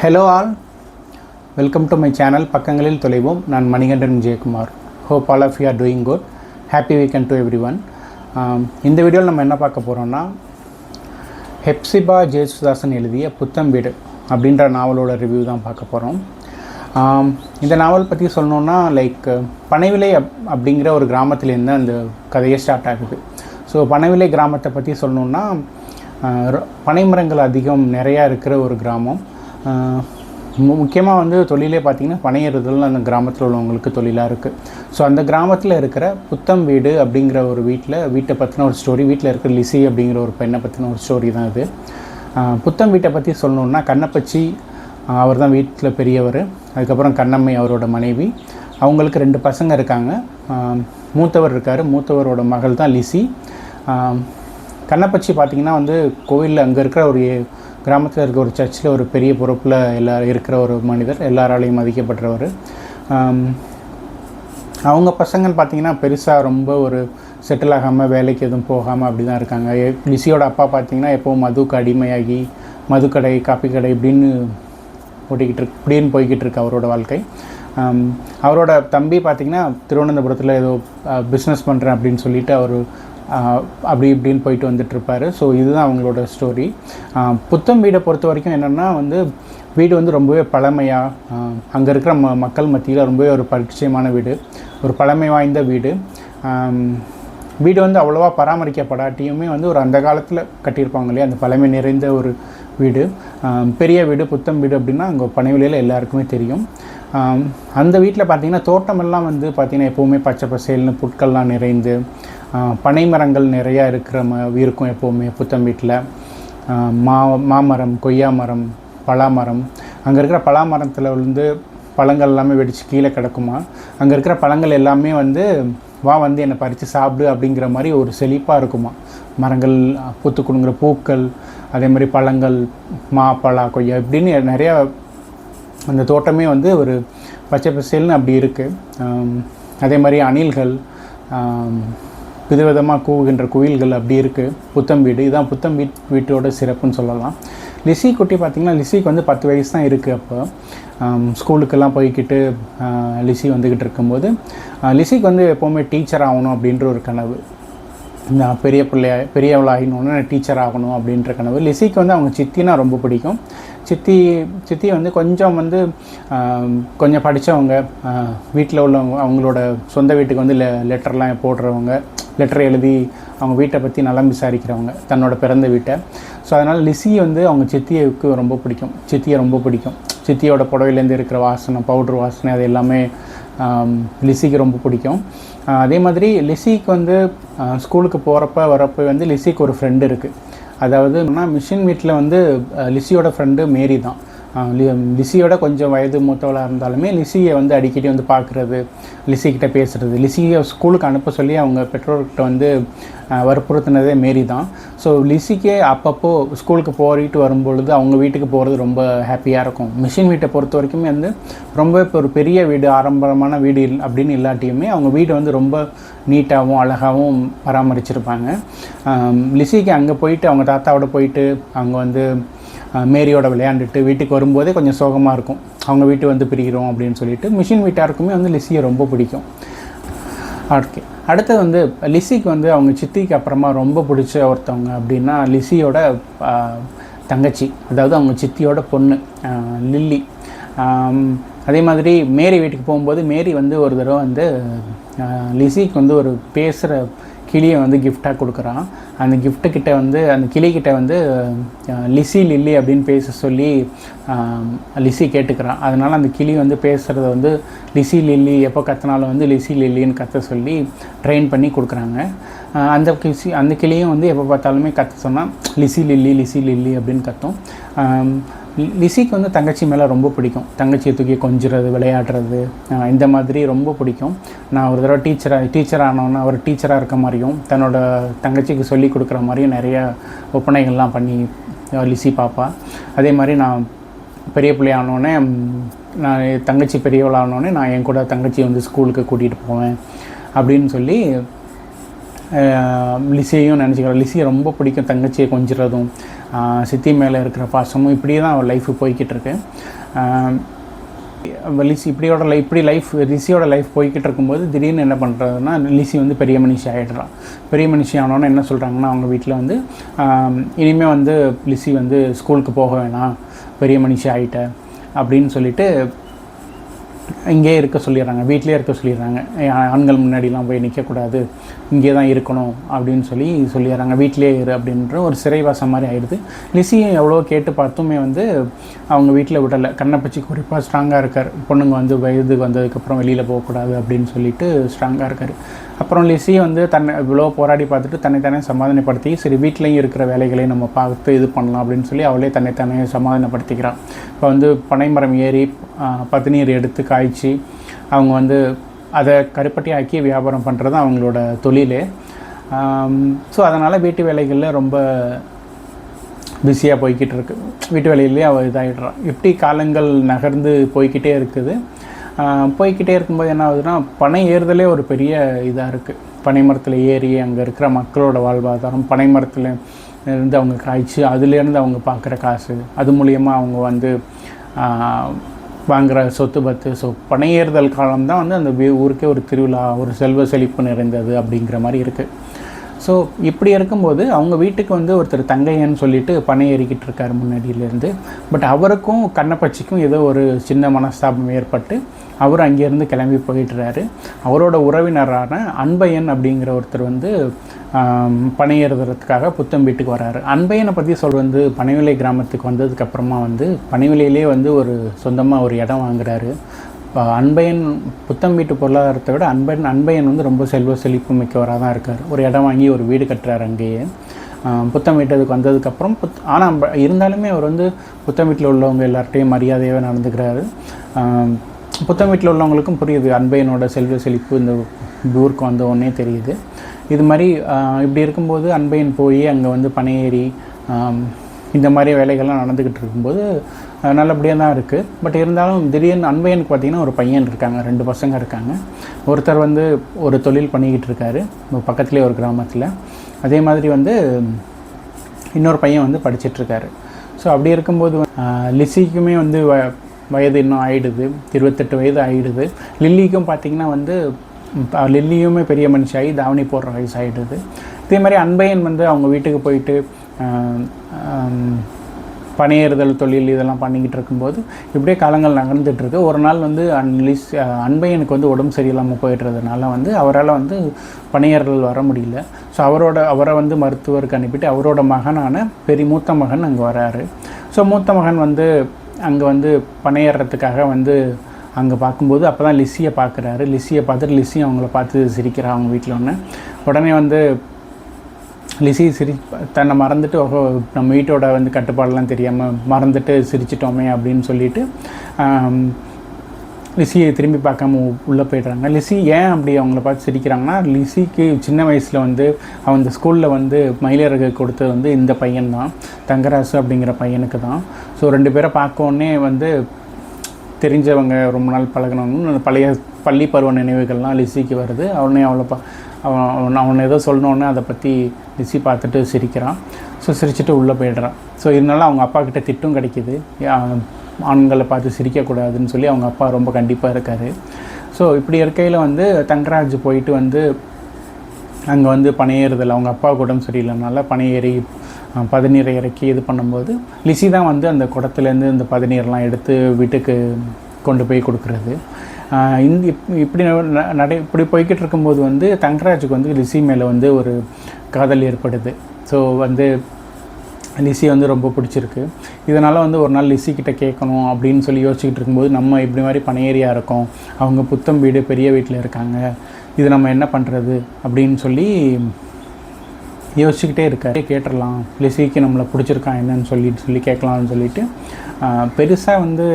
Hello all, welcome to my channel பக்கங்களில் தொலைவோம். நான் Manikandan Vijayakumar. Hope all of you are doing good. Happy weekend to everyone. இந்த வீடியோவில் நம்ம என்ன பார்க்க போகிறோம்னா ஹெப்சிபா ஜேசுதாசன் எழுதிய புத்தம் வீடு அப்படின்ற நாவலோட ரிவ்யூ தான் பார்க்க போகிறோம். இந்த நாவல் பற்றி சொல்லணுன்னா பனைவிலை அப்படிங்கிற ஒரு கிராமத்துலேருந்து அந்த கதையை ஸ்டார்ட் ஆகுது. ஸோ பனைவிலை கிராமத்தை பற்றி சொல்லணுன்னா பனைமரங்கள் அதிகம் நிறையா இருக்கிற ஒரு கிராமம். முக்கியமாக தொழிலே பார்த்திங்கன்னா பனையறுதல் அந்த கிராமத்தில் உள்ளவங்களுக்கு தொழிலாக இருக்குது. ஸோ அந்த கிராமத்தில் இருக்கிற புத்தம் வீடு அப்படிங்கிற ஒரு வீட்டை பற்றின ஒரு ஸ்டோரி, வீட்டில் இருக்கிற லிசி அப்படிங்கிற ஒரு பெண்ணை பற்றின ஒரு ஸ்டோரி தான் இது. புத்தம் வீட்டை பற்றி சொல்லணுன்னா கண்ணப்பச்சி அவர் தான் வீட்டில் பெரியவர். அதுக்கப்புறம் கண்ணம்மை அவரோட மனைவி, அவங்களுக்கு 2 பசங்க இருக்காங்க. மூத்தவர் இருக்கார், மூத்தவரோட மகள் தான் லிசி. கண்ணப்பச்சி பார்த்திங்கன்னா கோவிலில் அங்கே இருக்கிற ஒரு கிராமத்தில் இருக்க ஒரு சர்ச்சில் ஒரு பெரிய பொறுப்பில் இருக்கிற ஒரு மனிதர், எல்லாராலையும் மதிக்கப்படுறவர். அவங்க பசங்கன்னு பார்த்திங்கன்னா பெருசாக ரொம்ப ஒரு செட்டில் ஆகாமல் வேலைக்கு எதுவும் போகாமல் அப்படி தான் இருக்காங்க. லிசியோட அப்பா பார்த்திங்கன்னா எப்போவும் மதுக்கு அடிமையாகி மதுக்கடை, காப்பி கடை இப்படின்னு இப்படின்னு போய்கிட்டு இருக்கு அவரோட வாழ்க்கை. அவரோட தம்பி பார்த்திங்கன்னா திருவனந்தபுரத்தில் ஏதோ பிஸ்னஸ் பண்ணுறேன் அப்படின்னு சொல்லிட்டு அவர் அப்படி இப்படின்னு போயிட்டு வந்துட்டுருப்பார். ஸோ இதுதான் அவங்களோட ஸ்டோரி. புத்தம் வீடை பொறுத்த வரைக்கும் என்னென்னா வீடு ரொம்பவே பழமையாக அங்கே இருக்கிற மக்கள் மத்தியில் ரொம்பவே ஒரு பரிச்சயமான வீடு, ஒரு பழமை வாய்ந்த வீடு. வீடு அவ்வளோவா பராமரிக்கப்படாட்டியுமே ஒரு அந்த காலத்தில் கட்டியிருப்பாங்க இல்லையா, அந்த பழமை நிறைந்த ஒரு வீடு, பெரிய வீடு, புத்தம் வீடு அப்படின்னா அங்கே பனைவிலையில் எல்லாருக்குமே தெரியும். அந்த வீட்டில் பார்த்திங்கன்னா தோட்டமெல்லாம் பார்த்திங்கன்னா எப்போவுமே பச்சை பசேல்னு புட்கள்லாம் நிறைந்து பனை மரங்கள் நிறையா இருக்கும் எப்போவுமே புத்தம் வீட்டில். மாமரம், கொய்யா மரம், பலாமரம், அங்கே இருக்கிற பலாமரத்தில் பழங்கள் எல்லாமே வெடித்து கீழே கிடக்குமா. அங்கே இருக்கிற பழங்கள் எல்லாமே வா என்னை பறித்து சாப்பிடு அப்படிங்கிற மாதிரி ஒரு செழிப்பாக இருக்குமா. மரங்கள் பூத்து கொடுங்குற பூக்கள், அதே மாதிரி பழங்கள், பலா, கொய்யா இப்படின்னு நிறையா அந்த தோட்டமே ஒரு பச்சை பசேல்னு அப்படி இருக்குது. அதே மாதிரி அணில்கள், விதவிதமாக கூவுகின்ற குயில்கள் அப்படி இருக்குது புத்தம் வீடு. இதுதான் புத்தம் வீட்டோட சிறப்புன்னு சொல்லலாம். லிசி குட்டி பார்த்திங்கன்னா லிசிக்கு 10 வயசு தான் இருக்குது. அப்போ ஸ்கூலுக்கெல்லாம் போய்கிட்டு லிசி வந்துக்கிட்டு இருக்கும்போது லிசிக்கு எப்போவுமே டீச்சர் ஆகணும் அப்படின்ற ஒரு கனவு. நான் பெரியவளாகினோன்னு டீச்சர் ஆகணும் அப்படின்ற கனவு. லிசிக்கு அவங்க சித்தினா ரொம்ப பிடிக்கும். சித்தி கொஞ்சம் கொஞ்சம் படித்தவங்க, வீட்டில் உள்ளவங்க, அவங்களோட சொந்த வீட்டுக்கு லெட்டர்லாம் போடுறவங்க, லெட்டர் எழுதி அவங்க வீட்டை பற்றி நலம் விசாரிக்கிறவங்க, தன்னோட பிறந்த வீட்டை. ஸோ அதனால் லிசி அவங்க சித்தியை ரொம்ப பிடிக்கும். சித்தியோட புடவையிலேருந்து இருக்கிற வாசனை, பவுட்ரு வாசனை, அது எல்லாமே லிசிக்கு ரொம்ப பிடிக்கும். அதே மாதிரி லிசிக்கு ஸ்கூலுக்கு வரப்போ லிசிக்கு ஒரு ஃப்ரெண்டு இருக்குது. அதாவது மிஷின் வீட்டில் லிசியோட ஃப்ரெண்டு மேரி தான். லிசியோட கொஞ்சம் வயது மூத்தவளாக இருந்தாலுமே லிசியை அடிக்கடி பார்க்குறது, லிசிக்கிட்ட பேசுகிறது, லிசியை ஸ்கூலுக்கு அனுப்ப சொல்லி அவங்க பெற்றோர்கிட்ட வற்புறுத்தினதே மேரி தான். ஸோ லிசிக்கே அப்பப்போ ஸ்கூலுக்கு போயிட்டு வரும்பொழுது அவங்க வீட்டுக்கு போகிறது ரொம்ப ஹாப்பியாக இருக்கும். மிஷின் வீட்டை பொறுத்த வரைக்குமே ரொம்ப இப்போ ஒரு பெரிய வீடு, ஆடம்பரமான வீடு அப்படின்னு இல்லாட்டியுமே அவங்க வீடு ரொம்ப நீட்டாகவும் அழகாகவும் பராமரிச்சிருப்பாங்க. லிசிக்கு அங்கே போயிட்டு அவங்க தாத்தாவோட போயிட்டு அவங்க மேரியோட விளையாண்டுட்டு வீட்டுக்கு வரும்போதே கொஞ்சம் சோகமாக இருக்கும். அவங்க வீட்டு பிரிக்கிறோம் அப்படின்னு சொல்லிட்டு. மிஷின் வீட்டாருக்குமே லிசியை ரொம்ப பிடிக்கும். ஓகே, அடுத்தது லிசிக்கு அவங்க சித்திக்கு அப்புறமா ரொம்ப பிடிச்ச ஒருத்தவங்க அப்படின்னா லிசியோட தங்கச்சி, அதாவது அவங்க சித்தியோட பொண்ணு லில்லி. அதே மாதிரி மேரி வீட்டுக்கு போகும்போது மேரி ஒரு தடவை லிசிக்கு ஒரு பேசுகிற கிளியை கிஃப்டாக கொடுக்குறான். அந்த கிஃப்ட்டுக்கிட்ட அந்த கிளிக்கிட்ட லில்லி அப்படின்னு பேச சொல்லி லிசி கேட்டுக்கிறான். அதனால் அந்த கிளி பேசுகிறத லிசி லில்லி எப்போ கத்தினாலும் லிசி லில்லின்னு கத்த சொல்லி ட்ரெயின் பண்ணி கொடுக்குறாங்க. அந்த கிளியும் எப்போ பார்த்தாலுமே கத்த சொன்னால் லிசி லில்லி அப்படின்னு கத்தும். லிசிக்கு தங்கச்சி மேலே ரொம்ப பிடிக்கும். தங்கச்சியை தூக்கி கொஞ்சிறது, விளையாடுறது, இந்த மாதிரி ரொம்ப பிடிக்கும். நான் ஒரு தடவை டீச்சர் ஆனோன்னு அவர் டீச்சராக இருக்க மாதிரியும் தன்னோட தங்கச்சிக்கு சொல்லி கொடுக்குற மாதிரியும் நிறைய ஒப்பனைகள்லாம் பண்ணி லிசி பாப்பா. அதே மாதிரி நான் பெரிய பிள்ளையானோடனே, நான் தங்கச்சி பெரியவளானோடனே நான் என் கூட தங்கச்சி ஸ்கூலுக்கு கூட்டிகிட்டு போவேன் அப்படின்னு சொல்லி லிசியையும் நினச்சிக்கிறோம். லிசியை ரொம்ப பிடிக்கும், தங்கச்சியை கொஞ்சிறதும் சித்தி மேலே இருக்கிற பாசமும் இப்படியே தான் அவள் லைஃபு போய்கிட்டு இருக்கு. லிசி இப்படி லிசியோட லைஃப் போய்கிட்டு இருக்கும்போது திடீர்னு என்ன பண்ணுறதுன்னா, லிசி வந்து பெரிய மனுஷி ஆகிடுறான். பெரிய மனுஷி ஆனோன்னு என்ன சொல்கிறாங்கன்னா, அவங்க வீட்டில் வந்து இனிமேல் வந்து லிசி வந்து ஸ்கூலுக்கு போக வேணாம், பெரிய மனுஷி ஆகிட்ட அப்படின்னு சொல்லிட்டு இங்கே இருக்க சொல்லிடுறாங்க, வீட்டிலே இருக்க சொல்லிடுறாங்க. ஆண்கள் முன்னாடிலாம் போய் நிற்கக்கூடாது, இங்கே தான் இருக்கணும் அப்படின்னு சொல்லிடுறாங்க. வீட்டிலே இரு அப்படின்ற ஒரு சிறைவாசம் மாதிரி ஆயிடுது. லிசியும் எவ்வளோ கேட்டு பார்த்துமே வந்து அவங்க வீட்டில் விடலை. கண்ணப்பச்சி குறிப்பாக ஸ்ட்ராங்காக இருக்கார். பொண்ணுங்க வந்து வயதுக்கு வந்ததுக்கப்புறம் வெளியில் போகக்கூடாது அப்படின்னு சொல்லிட்டு ஸ்ட்ராங்காக இருக்கார். அப்புறம் லிசி வந்து தன்னை இவ்வளோ போராடி பார்த்துட்டு தன்னைத்தானே சமாதானப்படுத்தி, சரி வீட்லேயும் இருக்கிற வேலைகளை நம்ம பார்த்து இது பண்ணலாம் அப்படின்னு சொல்லி அவளே தன்னைத்தானே சமாதானப்படுத்திக்கிறான். இப்போ வந்து பனைமரம் ஏறி பதநீர் எடுத்து காய்ச்சி அவங்க வந்து அதை கருப்பட்டி ஆக்கி வியாபாரம் பண்ணுறது அவங்களோட தொழிலே. ஸோ அதனால் வீட்டு வேலைகளில் ரொம்ப பிஸியாக போய்கிட்டு இருக்கு. வீட்டு வேலையிலே அவள் இதாகிடுறான். இப்படி காலங்கள் நகர்ந்து போய்கிட்டே இருக்குது. போய்கிட்டே இருக்கும்போது என்ன ஆகுதுன்னா, பனை ஏறுதலே ஒரு பெரிய இதாக இருக்குது. பனை மரத்தில் ஏறி அங்கே இருக்கிற மக்களோட வாழ்வாதாரம், பனை மரத்தில் இருந்து அவங்க காய்ச்சி அதுலேருந்து அவங்க பார்க்குற காசு, அது மூலியமாக அவங்க வந்து வாங்குகிற சொத்து பத்து. ஸோ பனை ஏறுதல் காலம்தான் வந்து அந்த ஊருக்கே ஒரு திருவிழா, ஒரு செல்வ செழிப்பு நிறைந்தது அப்படிங்கிற மாதிரி இருக்குது. ஸோ இப்படி இருக்கும்போது அவங்க வீட்டுக்கு வந்து ஒருத்தர் தங்கையன்னு சொல்லிட்டு பனை ஏறிக்கிட்டு இருக்கார் முன்னாடியிலேருந்து. பட் அவருக்கும் கண்ணப்பச்சிக்கும் ஏதோ ஒரு சின்ன மனஸ்தாபம் ஏற்பட்டு அவர் அங்கேருந்து கிளம்பி போயிட்டுறாரு. அவரோட உறவினரான அன்பையன் அப்படிங்கிற ஒருத்தர் வந்து பனை ஏறுறதுக்காக புத்தம் வீட்டுக்கு வராரு. அன்பையனை பற்றி வந்து பனைவிலை கிராமத்துக்கு வந்ததுக்கப்புறமா வந்து பனைவிலையிலே வந்து ஒரு சொந்தமாக ஒரு இடம் வாங்குறாரு. அன்பையன் புத்தம் வீட்டு பொருளாதாரத்தை விட அன்பையன் வந்து ரொம்ப செல்வ செழிப்பு மிக்கவராக தான் இருக்கார். ஒரு இடம் வாங்கி ஒரு வீடு கட்டுறாரு அங்கேயே. புத்தம் வீட்டுக்கு வந்ததுக்கப்புறம் ஆனால் இருந்தாலுமே அவர் வந்து புத்தம் வீட்டில் உள்ளவங்க எல்லார்ட்டையும் மரியாதையாக நடந்துக்கிறாரு. புத்தம் வீட்டில் உள்ளவங்களுக்கும் புரியுது அன்பையனோட செல்வ செழிப்பு இந்த ஊருக்கு வந்த உடனே தெரியுது. இது மாதிரி இப்படி இருக்கும்போது அன்பையன் போய் அங்கே வந்து பனையேறி இந்த மாதிரி வேலைகள்லாம் நடந்துக்கிட்டு இருக்கும்போது நல்லபடியாக தான் இருக்குது. பட் இருந்தாலும் திடீர்னு அன்பையனுக்கு பார்த்திங்கன்னா ஒரு பையன் இருக்காங்க, 2 பசங்க இருக்காங்க. ஒருத்தர் வந்து ஒரு தொழில் பண்ணிக்கிட்டு இருக்காரு பக்கத்துலேயே ஒரு கிராமத்தில். அதே மாதிரி வந்து இன்னொரு பையன் வந்து படிச்சிட்ருக்காரு. ஸோ அப்படி இருக்கும்போது லிசிக்குமே வந்து வயது இன்னும் ஆகிடுது, 28 வயது ஆகிடுது. லில்லிக்கும் பார்த்திங்கன்னா வந்து லில்லியுமே பெரிய மனுஷாகி தாவணி போடுற வயசு ஆகிடுது. இதே மாதிரி அன்பையன் வந்து அவங்க வீட்டுக்கு போயிட்டு பனையேறுதல் தொழில் இதெல்லாம் பண்ணிக்கிட்டு இருக்கும்போது இப்படியே காலங்கள் நகர்ந்துட்டுருக்கு. ஒரு நாள் வந்து அன்பையனுக்கு வந்து உடம்பு சரியில்லாமல் போயிடுறதுனால வந்து அவரால் வந்து பனையேறுதல் வர முடியல. ஸோ அவரை வந்து மருத்துவருக்கு அனுப்பிட்டு அவரோட மகனான மூத்த மகன் அங்கே வராரு. ஸோ மூத்த மகன் வந்து அங்கே வந்து பனையேறதுக்காக வந்து அங்கே பார்க்கும்போது அப்போ தான் லிசியை பார்க்குறாரு. லிசியை பார்த்துட்டு லிசியும் அவங்கள பார்த்து சிரிக்கிறா அவங்க வீட்டில். உடனே வந்து லிசி தன்னை மறந்துட்டு நம்ம வீட்டோட வந்து கட்டுப்பாடெல்லாம் தெரியாமல் மறந்துட்டு சிரிச்சிட்டோமே அப்படின்னு சொல்லிட்டு லிசியை திரும்பி பார்க்காம உள்ளே போய்ட்றாங்க. லிசி ஏன் அப்படி அவங்கள பார்த்து சிரிக்கிறாங்கன்னா, லிசிக்கு சின்ன வயசில் வந்து அவங்க ஸ்கூலில் வந்து மயிலிறகு கொடுத்தது வந்து இந்த பையன்தான், தங்கராசு அப்படிங்கிற பையனுக்கு தான். ஸோ 2 பேரை பார்க்கோன்னே வந்து தெரிஞ்சவங்க, ரொம்ப நாள் பழகினவங்க, பழைய பள்ளி பருவ நினைவுகள்லாம் லிசிக்கு வருது. அவனை ஏதோ சொல்லணுன்னே அதை பற்றி லிசி பார்த்துட்டு சிரிக்கிறான். ஸோ சிரிச்சுட்டு உள்ளே போய்ட்றான். ஸோ இதனால அவங்க அப்பா கிட்ட திட்டும் கிடைக்கிது, ஆண்களை பார்த்து சிரிக்கக்கூடாதுன்னு சொல்லி அவங்க அப்பா ரொம்ப கண்டிப்பாக இருக்கார். ஸோ இப்படி இருக்கையில் வந்து தங்கராஜ் போயிட்டு வந்து அங்கே வந்து பனையேறுதல் அவங்க அப்பாவுக்கு உடம்பு சரியில்லைனால பனையேறி பதநீரை இறக்கி இது பண்ணும்போது லிசி தான் வந்து அந்த குடத்துலேருந்து இந்த பதநீர்லாம் எடுத்து வீட்டுக்கு கொண்டு போய் கொடுக்குறது. இப்படி போய்கிட்டு இருக்கும்போது வந்து தங்கராஜுக்கு வந்து லிசி மேலே வந்து ஒரு காதல் ஏற்படுது. ஸோ வந்து லிசி வந்து ரொம்ப பிடிச்சிருக்கு. இதனால் வந்து ஒரு நாள் லிசிக்கிட்ட கேட்கணும் அப்படின்னு சொல்லி யோசிச்சுக்கிட்டு இருக்கும்போது, நம்ம இப்படி மாதிரி பனையேரியாக இருக்கோம், அவங்க புத்தம் வீடு பெரிய வீட்டில் இருக்காங்க, இது நம்ம என்ன பண்ணுறது அப்படின்னு சொல்லி யோசிச்சுக்கிட்டே இருக்காரு. கேட்டுடலாம், லிசிக்கு நம்மளை பிடிச்சிருக்கான் என்னன்னு சொல்லி கேட்கலான்னு சொல்லிட்டு பெருசாக வந்து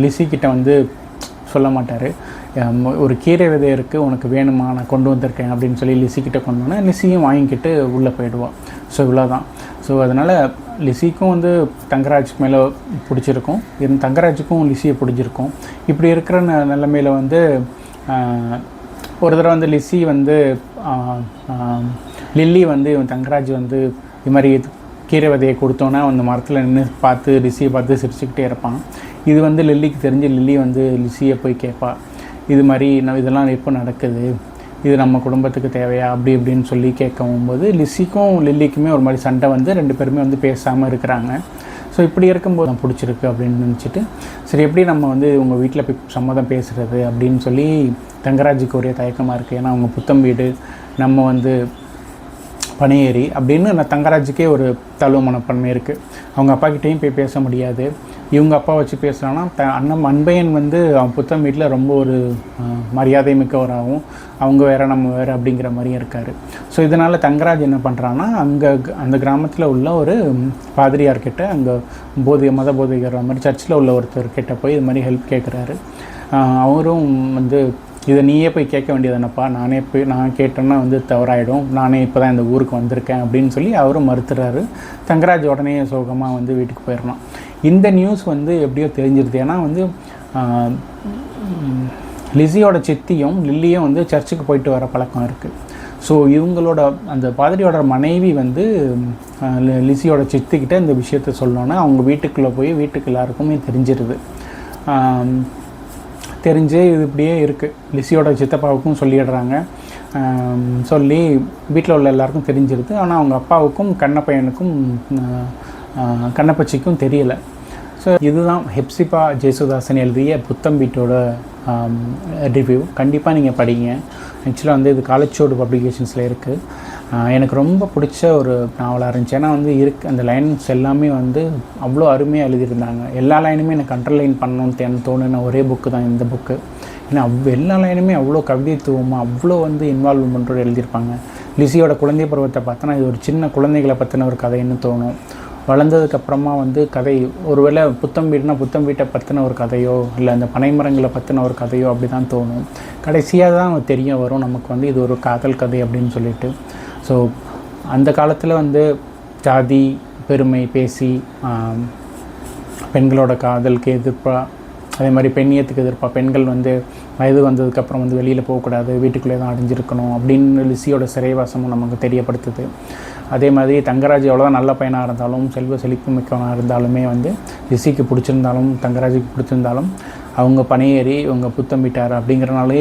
லிசிக்கிட்ட வந்து சொல்ல மாட்டார். ஒரு கீரை விதை இருக்குது, உனக்கு வேணுமா, நான் கொண்டு வந்திருக்கேன் அப்படின்னு சொல்லி லிசிக்கிட்ட கொண்டு வந்தோன்னா லிசியும் வாங்கிக்கிட்டு உள்ளே போயிடுவான். ஸோ இவ்வளோதான். ஸோ அதனால் லிசிக்கும் வந்து தங்கராஜ் மேலே பிடிச்சிருக்கும், தங்கராஜுக்கும் லிசியை பிடிச்சிருக்கும். இப்படி இருக்கிற நிலைமையில் வந்து ஒரு தடவை வந்து லில்லி வந்து தங்கராஜ் வந்து இது மாதிரி கீரை விதையை கொடுத்தோன்னா அந்த மரத்தில் நின்று பார்த்து லிசியை பார்த்து சிரிச்சுக்கிட்டே இருப்பான். இது வந்து லில்லிக்கு தெரிஞ்சு லில்லி வந்து லிசியை போய் கேட்பா, இது மாதிரி இதெல்லாம் எப்போ நடக்குது, இது நம்ம குடும்பத்துக்கு தேவையா அப்படி இப்படின்னு சொல்லி கேட்கும்போது லிசிக்கும் லில்லிக்குமே ஒரு மாதிரி சண்டை வந்து 2 பேருமே வந்து பேசாமல் இருக்கிறாங்க. ஸோ இப்படி இருக்கும்போது நான் பிடிச்சிருக்கு அப்படின்னு நினச்சிட்டு சரி எப்படி நம்ம வந்து உங்கள் வீட்டில் போய் சம்மதம் பேசுகிறது அப்படின்னு சொல்லி தங்கராஜுக்கு ஒரே தயக்கமாக இருக்குது. ஏன்னா அவங்க புத்தம் வீடு, நம்ம வந்து பனையேறி அப்படின்னு நான் தங்கராஜுக்கே ஒரு தழுவ மனப்பான்மை இருக்குது. அவங்க அப்பாக்கிட்டேயும் போய் பேச முடியாது. இவங்க அப்பா வச்சு பேசுகிறான்னா அண்ணன் அன்பையன் வந்து அவன் புத்தம் வீட்டில் ரொம்ப ஒரு மரியாதை மிக்கவராகவும் அவங்க வேறு நம்ம வேறு அப்படிங்கிற மாதிரியும் இருக்கார். ஸோ இதனால் தங்கராஜ் என்ன பண்ணுறான்னா அந்த கிராமத்தில் உள்ள ஒரு பாதிரியார்கிட்ட அங்கே மத போதிக்கிற மாதிரி சர்ச்சில் உள்ள ஒருத்தர்கிட்ட போய் இது மாதிரி ஹெல்ப் கேட்குறாரு. அவரும் வந்து இதை நீயே போய் கேட்க வேண்டியதுனப்பா, நான் கேட்டேன்னா வந்து தவறாயிடும், நானே இப்போ தான் இந்த ஊருக்கு வந்திருக்கேன் அப்படின்னு சொல்லி அவரும் மறுத்துறாரு. தங்கராஜ் உடனே சோகமாக வந்து வீட்டுக்கு போயிடலாம். இந்த நியூஸ் வந்து எப்படியோ தெரிஞ்சிருது. ஏன்னா வந்து லிசியோட சித்தியும் லில்லியும் வந்து சர்ச்சுக்கு போயிட்டு வர பழக்கம் இருக்குது. ஸோ இவங்களோட அந்த பாதிரியோட மனைவி வந்து லிசியோட சித்திக்கிட்ட இந்த விஷயத்த சொல்லணுன்னா அவங்க வீட்டுக்குள்ளே போய் வீட்டுக்கு எல்லாருக்குமே தெரிஞ்சிருது. தெரிஞ்சு இது இப்படியே இருக்குது. லிசியோட சித்தப்பாவுக்கும் சொல்லிடுறாங்க. சொல்லி வீட்டில் உள்ள எல்லாருக்கும் தெரிஞ்சிருது. ஆனால் அவங்க அப்பாவுக்கும் கண்ணப்பையனுக்கும் கண்ணப்பச்சிக்கும் தெரியலை. ஸோ இதுதான் ஹெப்சிபா ஜேசுதாசன் எழுதிய புத்தம் வீட்டோட ரிவ்யூ. கண்டிப்பாக நீங்கள் படிங்க. ஆக்சுவலாக வந்து இது காலேஜோடு பப்ளிகேஷன்ஸில் இருக்குது. எனக்கு ரொம்ப பிடிச்ச ஒரு நாவலாக இருந்துச்சு. ஏன்னா வந்து அந்த லைன்ஸ் எல்லாமே வந்து அவ்வளோ அருமையாக எழுதியிருந்தாங்க. எல்லா லைனுமே எனக்கு அண்டர்லைன் பண்ணணும்னு தோணுன ஒரே புக்கு தான் இந்த புக்கு. ஏன்னா எல்லா லைனுமே அவ்வளோ கவிதைத்துவமாக அவ்வளோ வந்து இன்வால்வ்மெண்ட்டோடு எழுதியிருப்பாங்க. லிசியோட குழந்தை பருவத்தை பார்த்தோன்னா இது ஒரு சின்ன குழந்தைகளை பற்றின ஒரு கதைன்னு தோணும். வளர்ந்ததுக்கப்புறமா வந்து கதை ஒருவேளை புத்தம் வீட்டை பற்றின ஒரு கதையோ இல்லை அந்த பனைமரங்களை பற்றின ஒரு கதையோ அப்படி தான் தோணும். கடைசியாக தான் தெரிய வரும் நமக்கு வந்து இது ஒரு காதல் கதை அப்படின்னு சொல்லிட்டு. ஸோ அந்த காலத்தில் வந்து ஜாதி பெருமை பேசி பெண்களோட காதலுக்கு எதிர்ப்பாக, அதே மாதிரி பெண்ணியத்துக்கு எதிர்ப்பாக பெண்கள் வந்து வயது வந்ததுக்கப்புறம் வந்து வெளியில் போகக்கூடாது, வீட்டுக்குள்ளே தான் அடைஞ்சிருக்கணும் அப்படின்னு லிசியோட சிறைவாசமும் நமக்கு தெரியப்படுத்துது. அதே மாதிரி தங்கராஜ் எவ்வளோதான் நல்ல பையனாக இருந்தாலும் செல்வ செழிப்பு மிக்கவனாக இருந்தாலுமே வந்து லிசிக்கு பிடிச்சிருந்தாலும் தங்கராஜுக்கு பிடிச்சிருந்தாலும் அவங்க பனையேறி இவங்க புத்தம் வீட்டார் அப்படிங்கிறனாலே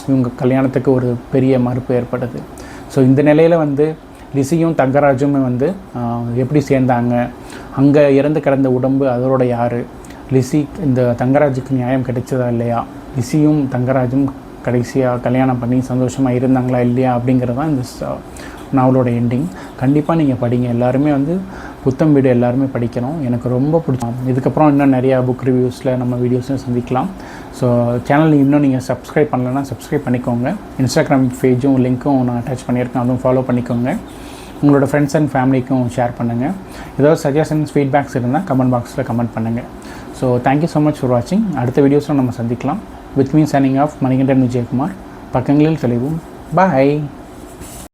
இவங்க கல்யாணத்துக்கு ஒரு பெரிய மறுப்பு ஏற்படுது. ஸோ இந்த நிலையில் வந்து லிசியும் தங்கராஜுமே வந்து எப்படி சேர்ந்தாங்க, அங்கே இறந்து கிடந்த உடம்பு அதோட யார், லிசி இந்த தங்கராஜுக்கு நியாயம் கிடைச்சதா இல்லையா, லிசியும் தங்கராஜும் கடைசியாக கல்யாணம் பண்ணி சந்தோஷமாக இருந்தாங்களா இல்லையா அப்படிங்கிறது தான் இந்த நாவலோட எண்டிங். கண்டிப்பாக நீங்கள் படிங்க. எல்லாருமே வந்து புத்தம் வீடு எல்லாருமே படிக்கணும். எனக்கு ரொம்ப பிடிக்கும். இதுக்கப்புறம் இன்னும் நிறையா புக் ரிவ்யூஸில் நம்ம வீடியோஸும் சந்திக்கலாம். ஸோ சேனல் இன்னும் நீங்கள் சப்ஸ்கிரைப் பண்ணலைன்னா சப்ஸ்கிரைப் பண்ணிக்கோங்க. இன்ஸ்டாகிராம் பேஜும் லிங்க்கும் நான் அட்டாச் பண்ணியிருக்கேன், அதுவும் ஃபாலோ பண்ணிக்கோங்க. உங்களோட ஃப்ரெண்ட்ஸ் அண்ட் ஃபேமிலிக்கும் ஷேர் பண்ணுங்கள். ஏதாவது சஜஷன்ஸ் ஃபீட்பேக்ஸ் இருந்தால் கமெண்ட் பாக்ஸில் கமெண்ட் பண்ணுங்கள். So thank you so much for வாட்சிங். அடுத்த வீடியோஸில் நம்ம சந்திக்கலாம். With me signing off Manikandan Vijayakumar. பக்கங்களில் தெளிவும். பாய்.